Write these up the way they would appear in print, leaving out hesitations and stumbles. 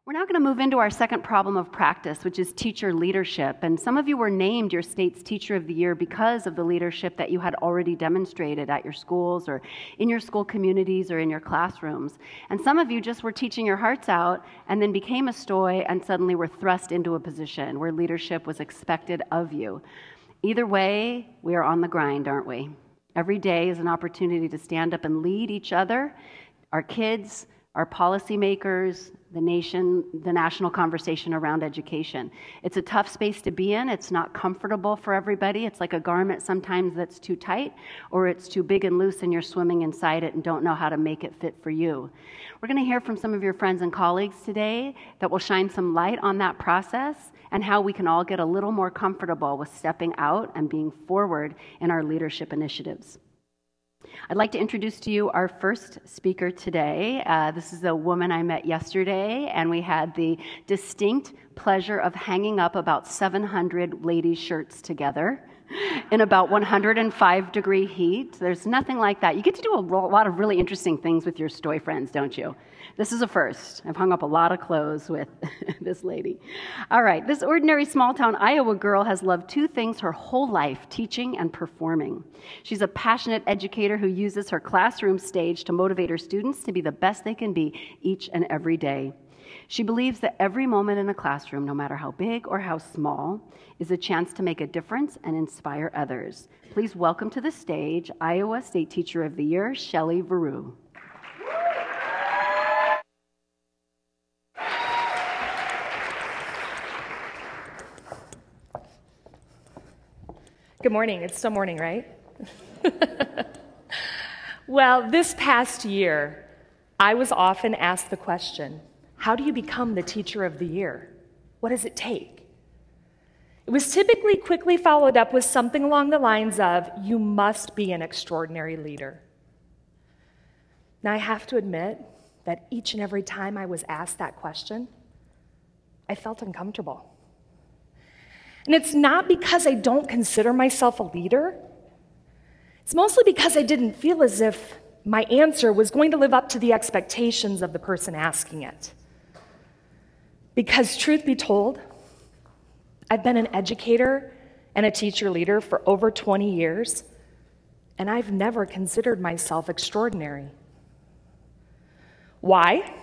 We're now going to move into our second problem of practice, which is teacher leadership. And some of you were named your state's Teacher of the Year because of the leadership that you had already demonstrated at your schools or in your school communities or in your classrooms. And some of you just were teaching your hearts out and then became a stoy and suddenly were thrust into a position where leadership was expected of you. Either way, we are on the grind, aren't we? Every day is an opportunity to stand up and lead each other, our kids, our policymakers, the nation, the national conversation around education. It's a tough space to be in. It's not comfortable for everybody. It's like a garment sometimes that's too tight, or it's too big and loose and you're swimming inside it and don't know how to make it fit for you. We're going to hear from some of your friends and colleagues today that will shine some light on that process and how we can all get a little more comfortable with stepping out and being forward in our leadership initiatives. I'd like to introduce to you our first speaker today. This is a woman I met yesterday, and we had the distinct pleasure of hanging up about 700 ladies' shirts together in about 105-degree heat. There's nothing like that. You get to do a lot of really interesting things with your stoy friends, don't you? This is a first. I've hung up a lot of clothes with this lady. All right, this ordinary small-town Iowa girl has loved two things her whole life, teaching and performing. She's a passionate educator who uses her classroom stage to motivate her students to be the best they can be each and every day. She believes that every moment in a classroom, no matter how big or how small, is a chance to make a difference and inspire others. Please welcome to the stage Iowa State Teacher of the Year, Shelly Vroegh. Good morning. It's still morning, right? Well, this past year, I was often asked the question, how do you become the Teacher of the Year? What does it take? It was typically quickly followed up with something along the lines of, you must be an extraordinary leader. Now, I have to admit that each and every time I was asked that question, I felt uncomfortable. And it's not because I don't consider myself a leader. It's mostly because I didn't feel as if my answer was going to live up to the expectations of the person asking it. Because truth be told, I've been an educator and a teacher leader for over 20 years, and I've never considered myself extraordinary. Why?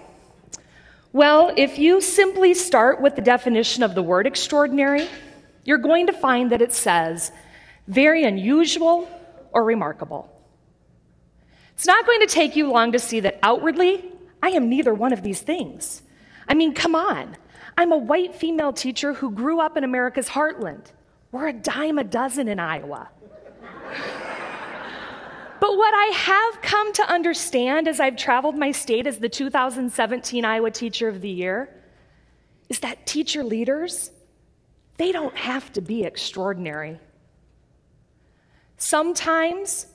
Well, if you simply start with the definition of the word extraordinary, you're going to find that it says very unusual or remarkable. It's not going to take you long to see that outwardly, I am neither one of these things. I mean, come on. I'm a white female teacher who grew up in America's heartland. We're a dime a dozen in Iowa. But what I have come to understand as I've traveled my state as the 2017 Iowa Teacher of the Year is that teacher leaders, they don't have to be extraordinary. Sometimes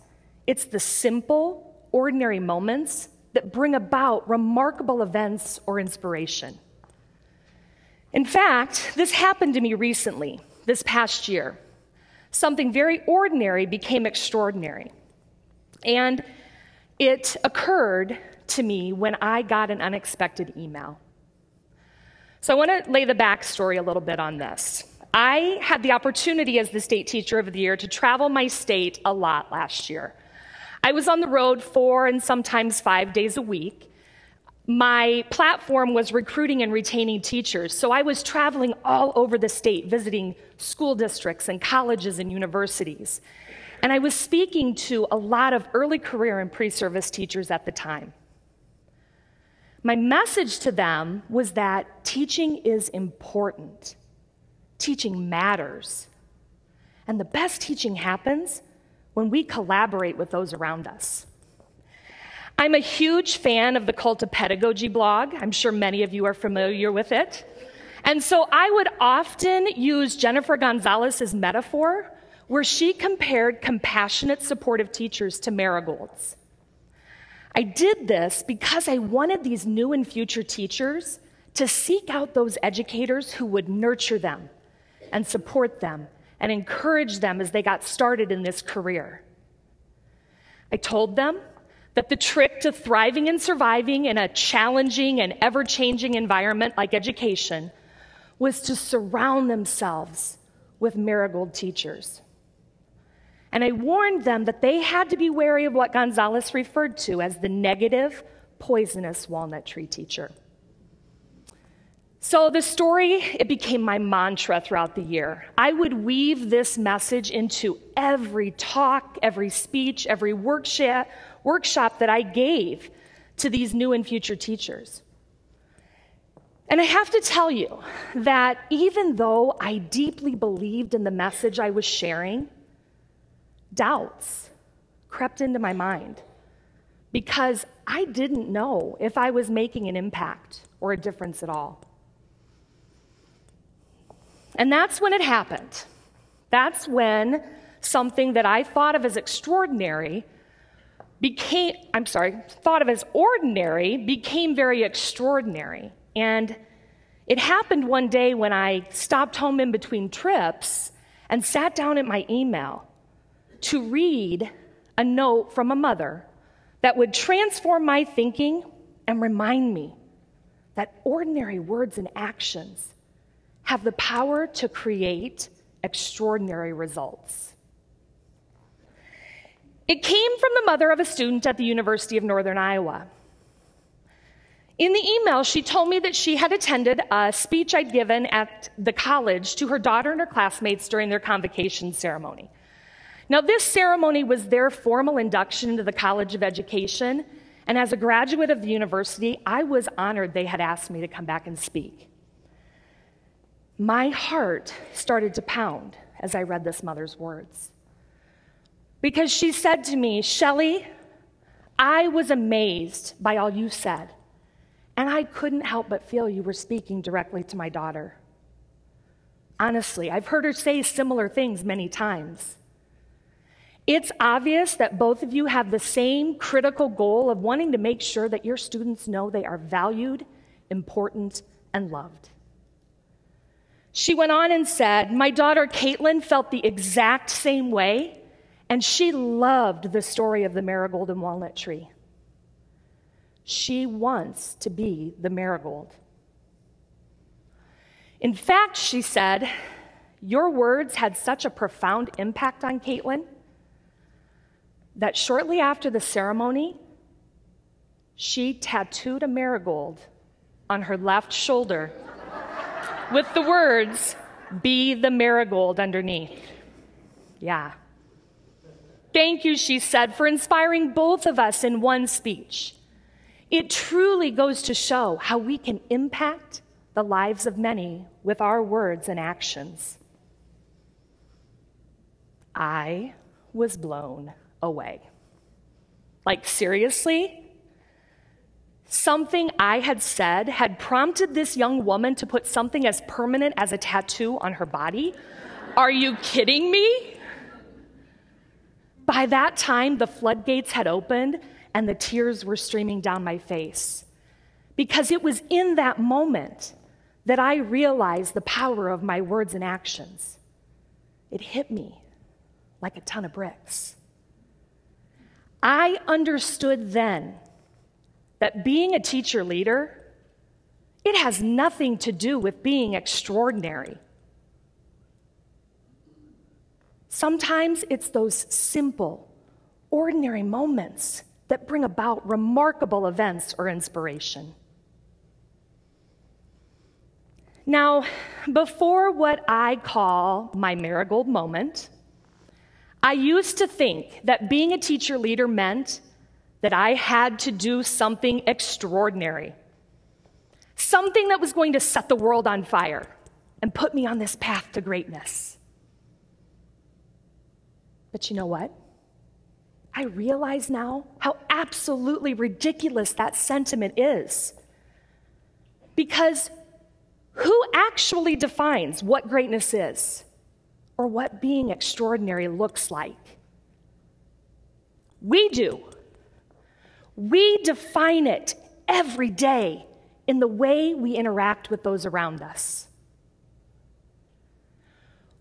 it's the simple, ordinary moments that bring about remarkable events or inspiration. In fact, this happened to me recently, this past year. Something very ordinary became extraordinary. And it occurred to me when I got an unexpected email. So I want to lay the backstory a little bit on this. I had the opportunity as the State Teacher of the Year to travel my state a lot last year. I was on the road 4 and sometimes 5 days a week. My platform was recruiting and retaining teachers, so I was traveling all over the state, visiting school districts and colleges and universities. And I was speaking to a lot of early career and pre-service teachers at the time. My message to them was that teaching is important. Teaching matters. And the best teaching happens when we collaborate with those around us. I'm a huge fan of the Cult of Pedagogy blog. I'm sure many of you are familiar with it. And so I would often use Jennifer Gonzalez's metaphor where she compared compassionate, supportive teachers to marigolds. I did this because I wanted these new and future teachers to seek out those educators who would nurture them and support them and encourage them as they got started in this career. I told them that the trick to thriving and surviving in a challenging and ever-changing environment like education was to surround themselves with marigold teachers. And I warned them that they had to be wary of what Gonzalez referred to as the negative, poisonous walnut tree teacher. So the story, it became my mantra throughout the year. I would weave this message into every talk, every speech, every workshop that I gave to these new and future teachers. And I have to tell you that even though I deeply believed in the message I was sharing, doubts crept into my mind because I didn't know if I was making an impact or a difference at all. And that's when it happened. That's when something that I thought of as ordinary became very extraordinary. And it happened one day when I stopped home in between trips and sat down at my email to read a note from a mother that would transform my thinking and remind me that ordinary words and actions have the power to create extraordinary results. It came from the mother of a student at the University of Northern Iowa. In the email, she told me that she had attended a speech I'd given at the college to her daughter and her classmates during their convocation ceremony. Now, this ceremony was their formal induction into the College of Education, and as a graduate of the university, I was honored they had asked me to come back and speak. My heart started to pound as I read this mother's words. Because she said to me, "Shelly, I was amazed by all you said, and I couldn't help but feel you were speaking directly to my daughter. Honestly, I've heard her say similar things many times. It's obvious that both of you have the same critical goal of wanting to make sure that your students know they are valued, important, and loved." She went on and said, "My daughter Caitlin felt the exact same way, and she loved the story of the marigold and walnut tree. She wants to be the marigold. In fact," she said, "your words had such a profound impact on Caitlin that shortly after the ceremony, she tattooed a marigold on her left shoulder with the words, 'Be the marigold,' underneath." Yeah. "Thank you," she said, "for inspiring both of us in one speech. It truly goes to show how we can impact the lives of many with our words and actions." I was blown away. Like, seriously? Something I had said had prompted this young woman to put something as permanent as a tattoo on her body? Are you kidding me? By that time, the floodgates had opened and the tears were streaming down my face. Because it was in that moment that I realized the power of my words and actions. It hit me like a ton of bricks. I understood then that being a teacher leader, it has nothing to do with being extraordinary. Sometimes it's those simple, ordinary moments that bring about remarkable events or inspiration. Now, before what I call my marigold moment, I used to think that being a teacher leader meant that I had to do something extraordinary, something that was going to set the world on fire and put me on this path to greatness. But you know what? I realize now how absolutely ridiculous that sentiment is. Because who actually defines what greatness is or what being extraordinary looks like? We do. We define it every day in the way we interact with those around us.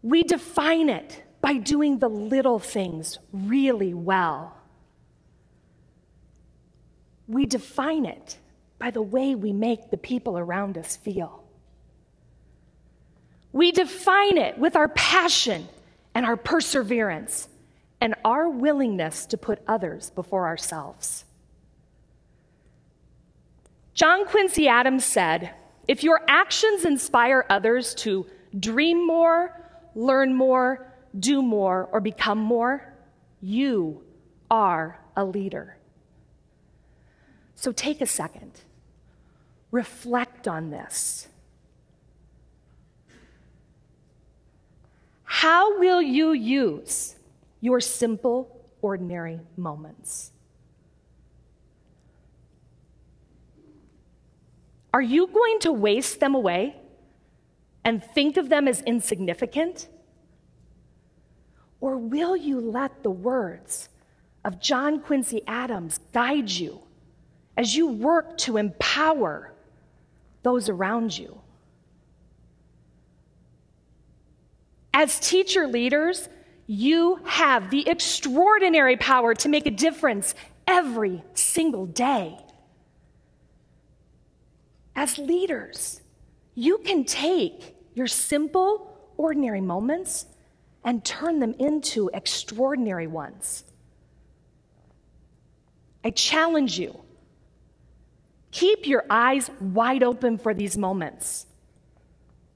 We define it by doing the little things really well. We define it by the way we make the people around us feel. We define it with our passion and our perseverance and our willingness to put others before ourselves. John Quincy Adams said, "If your actions inspire others to dream more, learn more, do more, or become more, you are a leader." So take a second. Reflect on this. How will you use your simple, ordinary moments? Are you going to waste them away and think of them as insignificant? Or will you let the words of John Quincy Adams guide you as you work to empower those around you? As teacher leaders, you have the extraordinary power to make a difference every single day. As leaders, you can take your simple, ordinary moments and turn them into extraordinary ones. I challenge you. Keep your eyes wide open for these moments.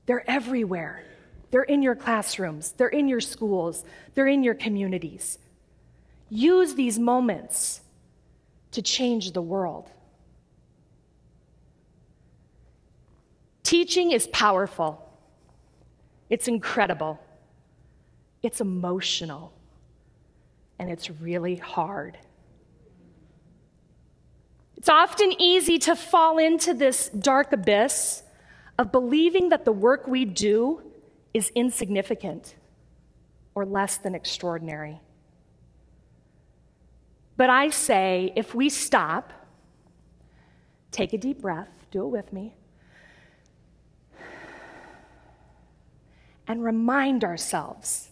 They're everywhere. They're in your classrooms. They're in your schools. They're in your communities. Use these moments to change the world. Teaching is powerful. It's incredible. It's emotional. And it's really hard. It's often easy to fall into this dark abyss of believing that the work we do is insignificant or less than extraordinary. But I say, if we stop, take a deep breath, do it with me, and remind ourselves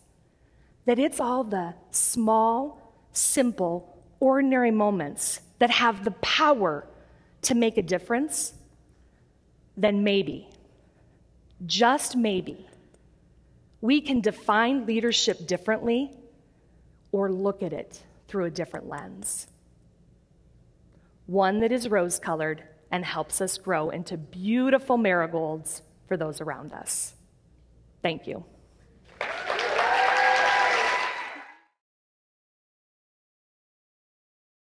that it's all the small, simple, ordinary moments that have the power to make a difference, then maybe, just maybe, we can define leadership differently or look at it through a different lens. One that is rose-colored and helps us grow into beautiful marigolds for those around us. Thank you.